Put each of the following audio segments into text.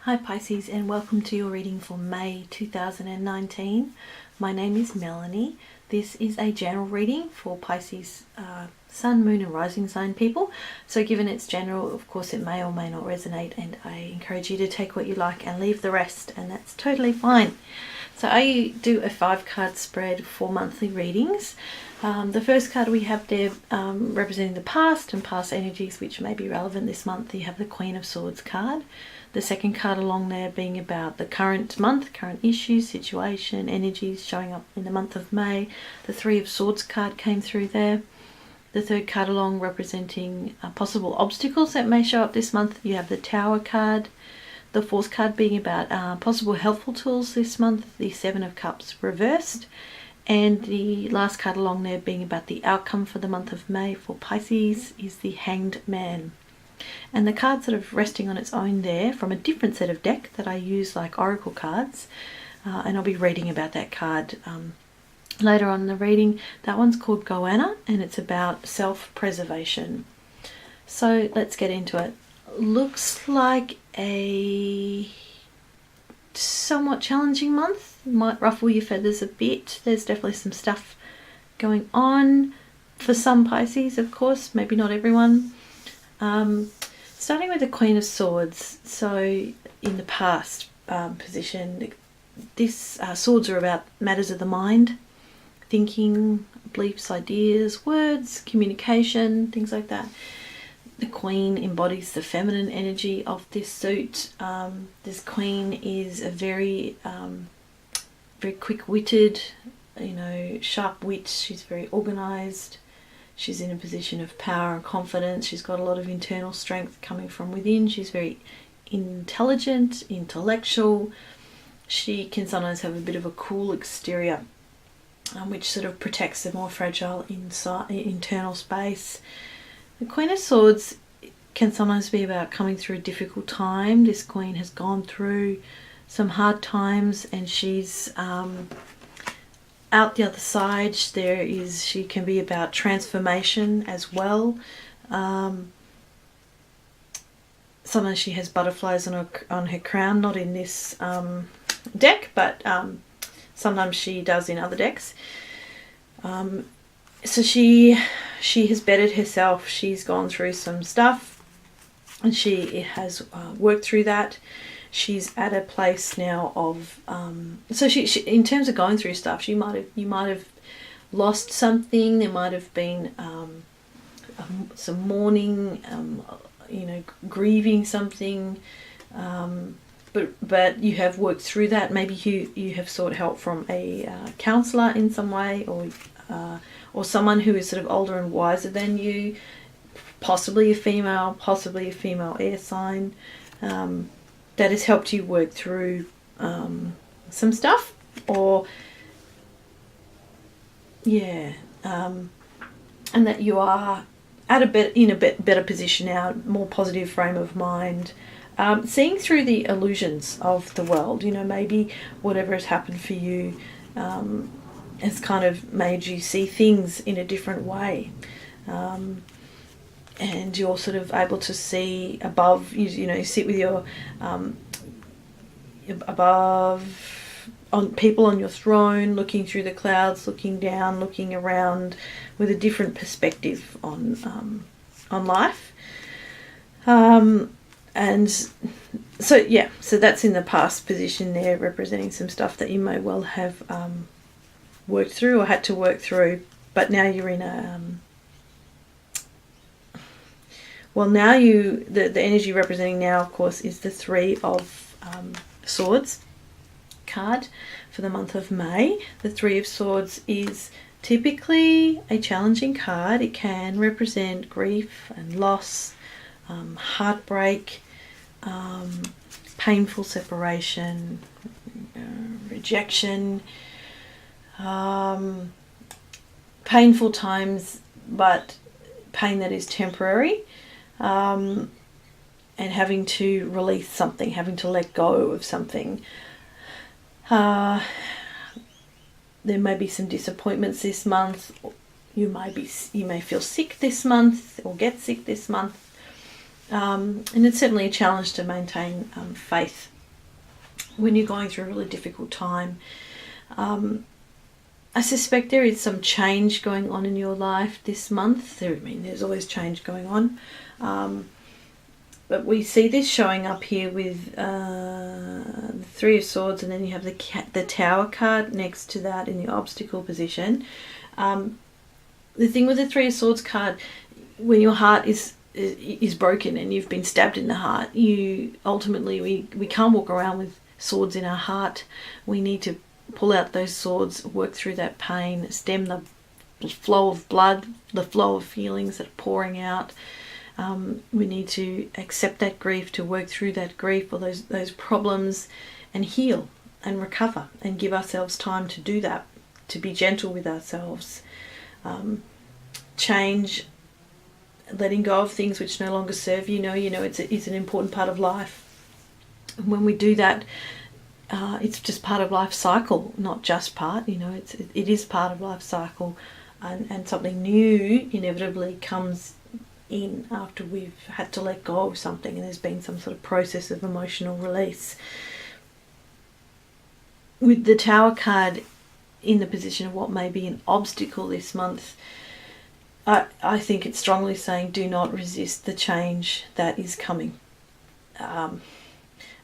Hi Pisces, and welcome to your reading for May 2019. My name is Melanie. This is a general reading for Pisces Sun, Moon and Rising sign people. So given it's general, of course it may or may not resonate, and I encourage you to take what you like and leave the rest, and that's totally fine. So I do a 5-card spread for monthly readings. The first card we have there representing the past and past energies which may be relevant this month. You have the Queen of Swords card. The second card along there being about the current month, current issues, situation, energies showing up in the month of May. The Three of Swords card came through there. The third card along representing possible obstacles that may show up this month. You have the Tower card. The fourth card being about possible helpful tools this month. The Seven of Cups reversed. And the last card along there being about the outcome for the month of May for Pisces is the Hanged Man. And the card sort of resting on its own there from a different set of deck that I use like oracle cards, and I'll be reading about that card later on in the reading. That one's called Goanna, and it's about self-preservation. So let's get into it. Looks like a somewhat challenging month. Might ruffle your feathers a bit. There's definitely some stuff going on for some Pisces, of course, maybe not everyone. Starting with the Queen of Swords. So in the past position, this swords are about matters of the mind, thinking, beliefs, ideas, words, communication, things like that. The Queen embodies the feminine energy of this suit. This Queen is a very quick-witted, sharp wit. She's very organised. She's in a position of power and confidence. She's got a lot of internal strength coming from within. She's very intelligent, intellectual. She can sometimes have a bit of a cool exterior, which sort of protects the more fragile internal space. The Queen of Swords can sometimes be about coming through a difficult time. This Queen has gone through some hard times, and she's out the other side. She can be about transformation as well. Sometimes she has butterflies on her crown, not in this deck, but sometimes she does in other decks. So she has bettered herself. She's gone through some stuff, and she has worked through that. She's at a place now of so she in terms of going through stuff, you might have lost something. There might have been some mourning, grieving something, but you have worked through that. Maybe you have sought help from a counselor in some way, or someone who is sort of older and wiser than you, possibly a female air sign. That has helped you work through some stuff, and that you are in a better position now, more positive frame of mind, seeing through the illusions of the world. Maybe whatever has happened for you has kind of made you see things in a different way. And you're sort of able to see above, you sit with your above on people on your throne, looking through the clouds, looking down, looking around with a different perspective on life. And so that's in the past position there, representing some stuff that you may well have worked through or had to work through, but now you're in the energy representing now, of course, is the Three of Swords card for the month of May. The Three of Swords is typically a challenging card. It can represent grief and loss, heartbreak, painful separation, rejection, painful times, but pain that is temporary. And having to release something, having to let go of something. There may be some disappointments this month. You may feel sick this month or get sick this month. And it's certainly a challenge to maintain faith when you're going through a really difficult time. I suspect there is some change going on in your life this month. There's always change going on. But we see this showing up here with the Three of Swords, and then you have the Tower card next to that in the obstacle position. The thing with the Three of Swords card, when your heart is broken and you've been stabbed in the heart, we can't walk around with swords in our heart. We need to pull out those swords, work through that pain, stem the flow of blood, the flow of feelings that are pouring out. We need to accept that grief, to work through that grief or those problems, and heal and recover and give ourselves time to do that, to be gentle with ourselves. Change, letting go of things which no longer serve you. It's an important part of life. And when we do that, it's just part of life's cycle, not just part. It is part of life's cycle, and something new inevitably comes in after we've had to let go of something, and there's been some sort of process of emotional release. With the Tower card in the position of what may be an obstacle this month, I think it's strongly saying do not resist the change that is coming.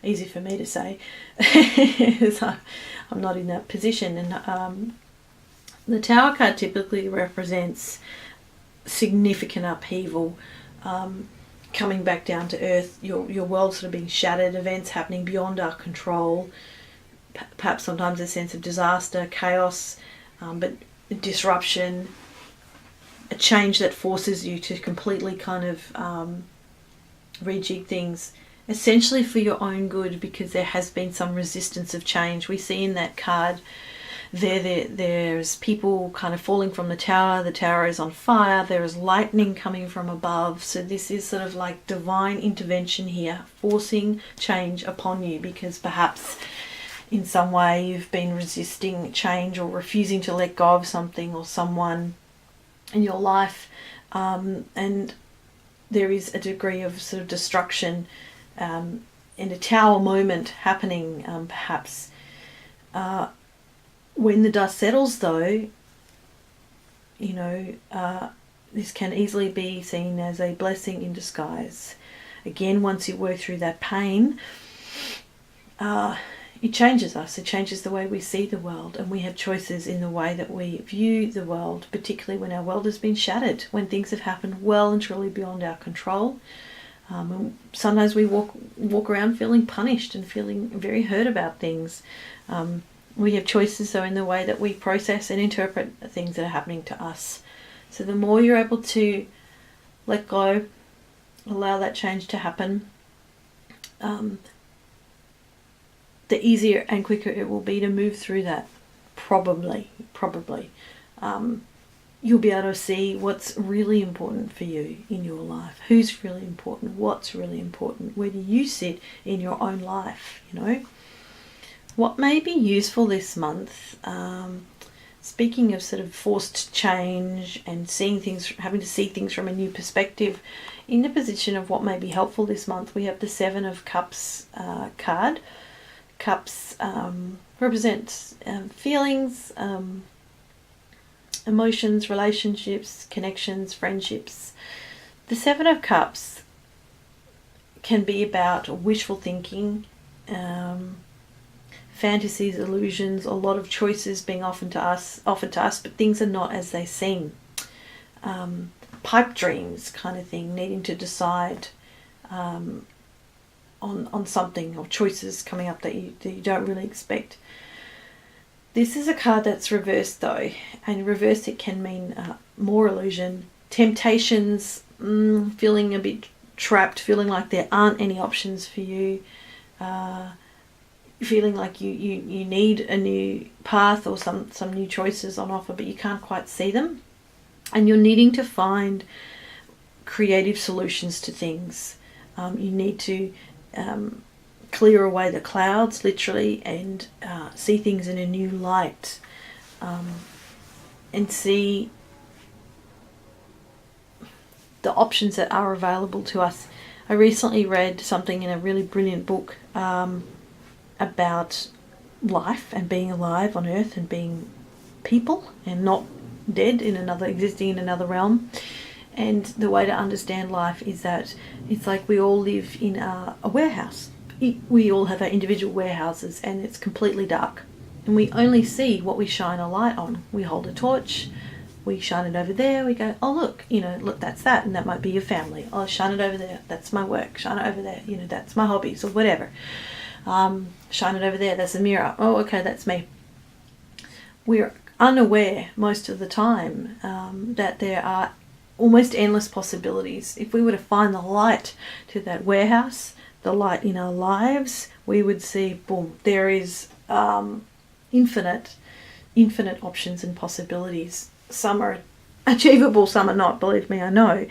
Easy for me to say, I'm not in that position. And the Tower card typically represents significant upheaval, coming back down to earth, your world sort of being shattered, events happening beyond our control, perhaps sometimes a sense of disaster, chaos, but disruption, a change that forces you to completely kind of rejig things, essentially for your own good, because there has been some resistance of change. We see in that card there's people kind of falling from the tower is on fire, there is lightning coming from above. So this is sort of like divine intervention here, forcing change upon you, because perhaps in some way you've been resisting change or refusing to let go of something or someone in your life, and there is a degree of sort of destruction in a tower moment happening, perhaps. When the dust settles, though, this can easily be seen as a blessing in disguise. Again, once you work through that pain, it changes us. It changes the way we see the world, and we have choices in the way that we view the world, particularly when our world has been shattered, when things have happened well and truly beyond our control. And sometimes we walk around feeling punished and feeling very hurt about things. We have choices, though, in the way that we process and interpret things that are happening to us. So the more you're able to let go, allow that change to happen, the easier and quicker it will be to move through that. Probably. You'll be able to see what's really important for you in your life. Who's really important? What's really important? Where do you sit in your own life? What may be useful this month, speaking of sort of forced change and having to see things from a new perspective, in the position of what may be helpful this month, we have the Seven of Cups card. Cups represents feelings, emotions, relationships, connections, friendships. The Seven of Cups can be about wishful thinking, fantasies, illusions, a lot of choices being offered to us, but things are not as they seem. Pipe dreams kind of thing, needing to decide on something, or choices coming up that you don't really expect. This is a card that's reversed, though, and reversed it can mean more illusion, temptations, feeling a bit trapped, feeling like there aren't any options for you, feeling like you need a new path or some new choices on offer, but you can't quite see them, and you're needing to find creative solutions to things. You need to clear away the clouds, literally, and see things in a new light, and see the options that are available to us. I recently read something in a really brilliant book about life and being alive on earth and being people and not dead existing in another realm. And the way to understand life is that it's like we all live in a warehouse. We all have our individual warehouses, and it's completely dark. And we only see what we shine a light on. We hold a torch, we shine it over there, we go, oh look, look, that's that, and that might be your family. Oh, shine it over there, that's my work. Shine it over there, that's my hobbies or whatever. Shine it over there, that's a mirror. Oh, okay, that's me. We're unaware most of the time that there are almost endless possibilities. If we were to find the light to that warehouse, the light in our lives, we would see, boom, there is infinite options and possibilities. Some are achievable, some are not, believe me, I know.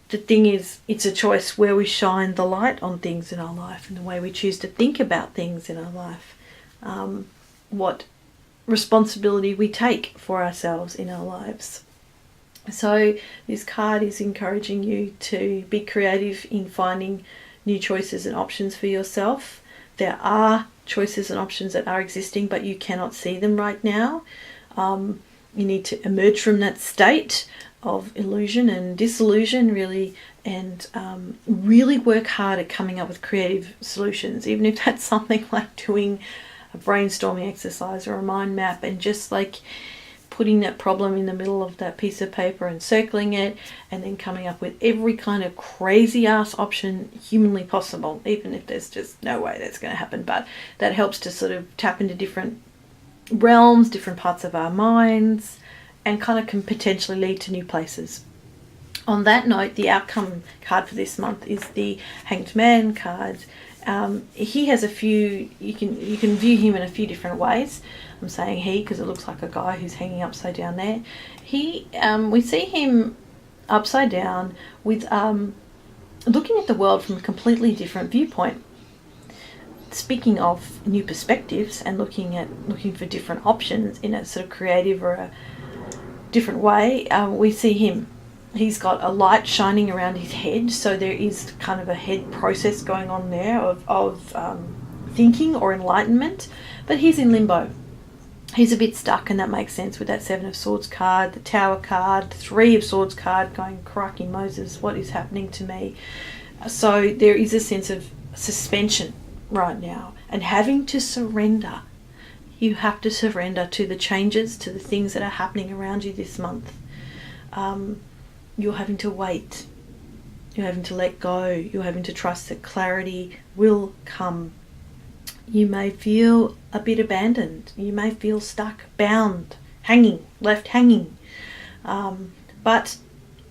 The thing is, it's a choice where we shine the light on things in our life and the way we choose to think about things in our life. What responsibility we take for ourselves in our lives. So this card is encouraging you to be creative in finding new choices and options for yourself. There are choices and options that are existing, but you cannot see them right now. You need to emerge from that state of illusion and disillusion, really, and really work hard at coming up with creative solutions, even if that's something like doing a brainstorming exercise or a mind map, and just like putting that problem in the middle of that piece of paper and circling it, and then coming up with every kind of crazy ass option humanly possible, even if there's just no way that's going to happen. But that helps to sort of tap into different realms, different parts of our minds, and kind of can potentially lead to new places. On that note, the outcome card for this month is the Hanged Man card. He has a few, you can view him in a few different ways. I'm saying he because it looks like a guy who's hanging upside down there. We see him upside down with looking at the world from a completely different viewpoint. Speaking of new perspectives and looking for different options in a sort of creative or a different way, we see him. He's got a light shining around his head, so there is kind of a head process going on there of thinking or enlightenment, but he's in limbo. He's a bit stuck, and that makes sense with that Seven of Swords card, the Tower card, the Three of Swords card, going, crikey Moses, what is happening to me? So there is a sense of suspension right now, and having to surrender. You have to surrender to the changes, to the things that are happening around you this month. You're having to wait. You're having to let go. You're having to trust that clarity will come. You may feel a bit abandoned. You may feel stuck, bound, hanging, left hanging. But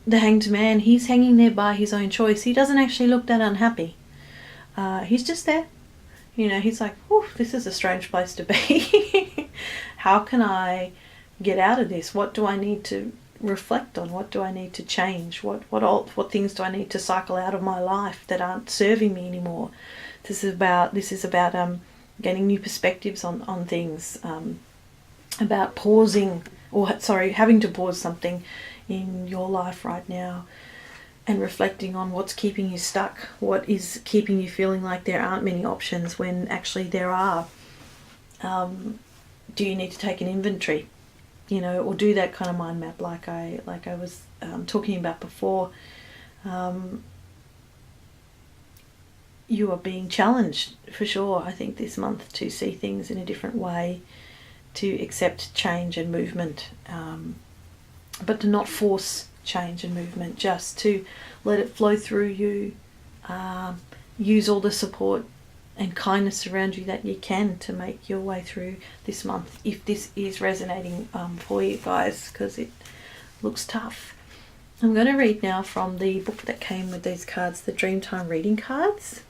the Hanged Man, he's hanging there by his own choice. He doesn't actually look that unhappy. He's just there. He's like, "Whew, this is a strange place to be. How can I get out of this? What do I need to reflect on? What do I need to change? What things do I need to cycle out of my life that aren't serving me anymore?" This is about getting new perspectives on things, about having to pause something in your life right now and reflecting on what's keeping you stuck, what is keeping you feeling like there aren't many options when actually there are. Do you need to take an inventory, or do that kind of mind map like I was talking about before? You are being challenged for sure, I think, this month to see things in a different way, to accept change and movement, but to not force change and movement, just to let it flow through you. Use all the support and kindness around you that you can to make your way through this month, if this is resonating for you guys, because it looks tough. I'm going to read now from the book that came with these cards, the Dreamtime Reading Cards.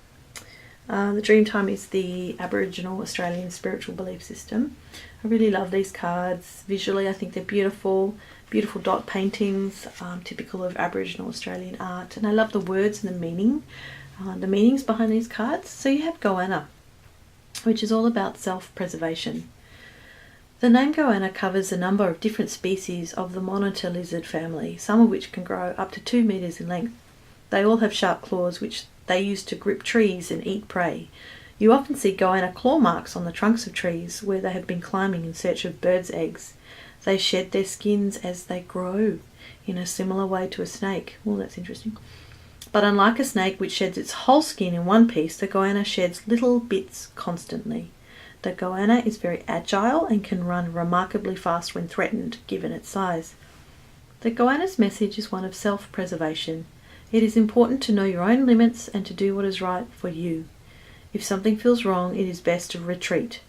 The Dreamtime is the Aboriginal Australian spiritual belief system. I really love these cards. Visually, I think they're beautiful dot paintings, typical of Aboriginal Australian art. And I love the words and the meanings behind these cards. So you have goanna, which is all about self-preservation. The name goanna covers a number of different species of the monitor lizard family, some of which can grow up to 2 meters in length. They all have sharp claws which they use to grip trees and eat prey. You often see goanna claw marks on the trunks of trees where they have been climbing in search of birds' eggs. They shed their skins as they grow, in a similar way to a snake. Well, that's interesting. But unlike a snake which sheds its whole skin in one piece, the goanna sheds little bits constantly. The goanna is very agile and can run remarkably fast when threatened, given its size. The goanna's message is one of self-preservation. It is important to know your own limits and to do what is right for you. If something feels wrong, it is best to retreat.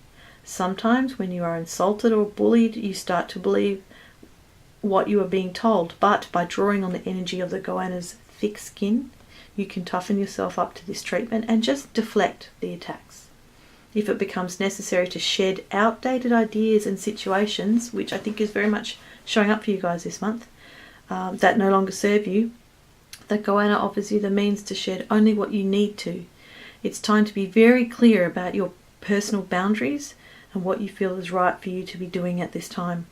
Sometimes when you are insulted or bullied, you start to believe what you are being told, but by drawing on the energy of the goanna's thick skin, you can toughen yourself up to this treatment and just deflect the attacks. If it becomes necessary to shed outdated ideas and situations, which I think is very much showing up for you guys this month, that no longer serve you, the goanna offers you the means to shed only what you need to. It's time to be very clear about your personal boundaries and what you feel is right for you to be doing at this time.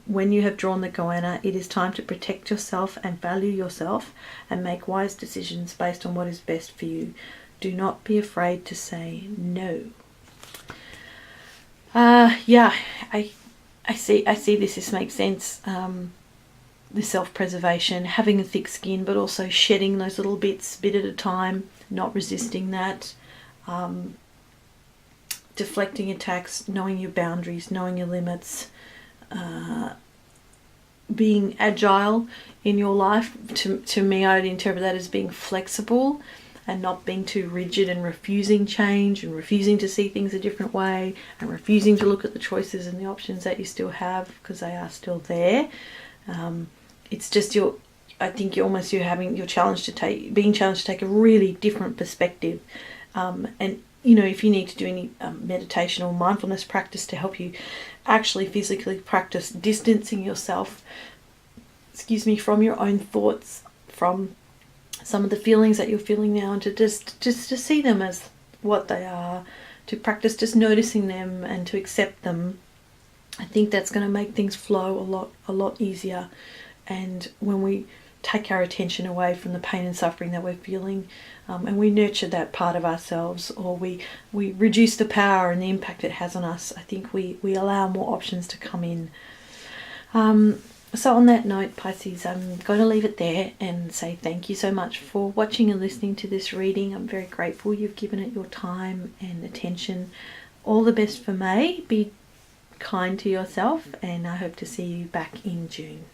When you have drawn the goanna, it is time to protect yourself and value yourself and make wise decisions based on what is best for you. Do not be afraid to say no. I see this. This makes sense. The self-preservation, having a thick skin, but also shedding those little bits, bit at a time, not resisting that, deflecting attacks, knowing your boundaries, knowing your limits, being agile in your life. To me, I would interpret that as being flexible and not being too rigid and refusing change and refusing to see things a different way and refusing to look at the choices and the options that you still have because they are still there. It's just I think you're being challenged to take a really different perspective. And if you need to do any meditation or mindfulness practice to help you actually physically practice distancing yourself, from your own thoughts, from some of the feelings that you're feeling now, and to just to see them as what they are, to practice just noticing them and to accept them, I think that's going to make things flow a lot easier. And when we take our attention away from the pain and suffering that we're feeling, and we nurture that part of ourselves, or we reduce the power and the impact it has on us, I think we allow more options to come in. So on that note, Pisces, I'm going to leave it there and say thank you so much for watching and listening to this reading. I'm very grateful you've given it your time and attention. All the best for May. Be kind to yourself, and I hope to see you back in June.